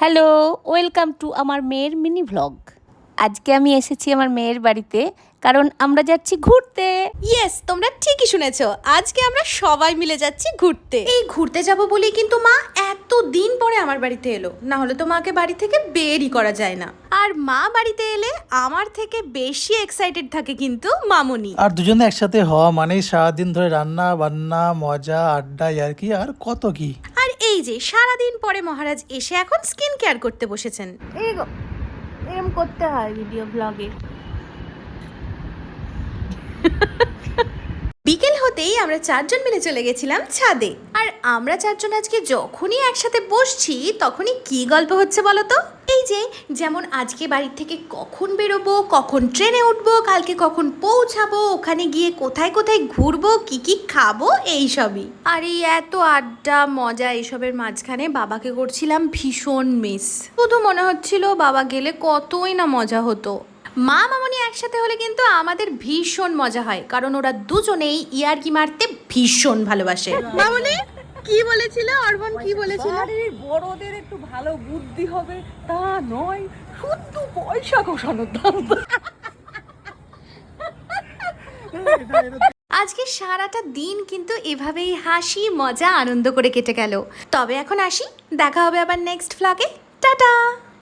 Hello, welcome to আমার মেয়ের mini vlog. আজকে আমি এসেছি আমার মেয়ের বাড়িতে, কারণ আমরা যাচ্ছি ঘুরতে। ইয়েস, তোমরা ঠিকই শুনেছো। আজকে আমরা সবাই মিলে যাচ্ছি ঘুরতে। এই ঘুরতে যাব বলেই কিন্তু মা এত দিন পরে আমার বাড়িতে এলো, না হলে তো মাকে বাড়ি থেকে বেরই করা যায় না। আর মা বাড়িতে এলে আমার থেকে বেশি এক্সাইটেড থাকে কিন্তু মামুনি। আর দুজনে একসাথে হওয়া মানেই সারাদিন ধরে রান্না বান্না মজা আড্ডা ইয়ার্কি আর কত কি। আর এই যে সারাদিন পরে মহারাজ এসে এখন স্কিন কেয়ার করতে বসেছেন। এরকম করতে হয় ভিডিও ব্লগে। বিকেল হতেই আমরা চারজন মিলে চলে গেছিলাম ছাদে। আর আমরা চারজন আজকে যখনই একসাথে বসছি তখনই কি গল্প হচ্ছে বলো তো? এই যে যেমন আজকে বাড়ির থেকে কখন বেরোবো, কখন ট্রেনে উঠবো, কালকে কখন পৌঁছাবো, ওখানে গিয়ে কোথায় কোথায় ঘুরবো, কি কি খাবো, এই সবই। আর এই এত আড্ডা মজা এসবের মাঝখানে বাবাকে করছিলাম ভীষণ মিস। শুধু মনে হচ্ছিল বাবা গেলে কতই না মজা হতো। মা মামনি একসাথে হলে কিন্তু আমাদের ভীষণ মজা হয়, কারণ ওরা দুজনেই ইয়ার্কি মারতে ভীষণ ভালোবাসে। মামনি কি বলেছিল, অর্পণ কি বলেছিল? বড়দের একটু ভালো বুদ্ধি হবে তা নয়, শুধু পয়সা ঘোষানোর দাম। আজকে সারাটা দিন কিন্তু এভাবেই হাসি মজা আনন্দ করে কেটে গেল। তবে এখন আসি, দেখা হবে আবার নেক্সট ভ্লগে। টাটা।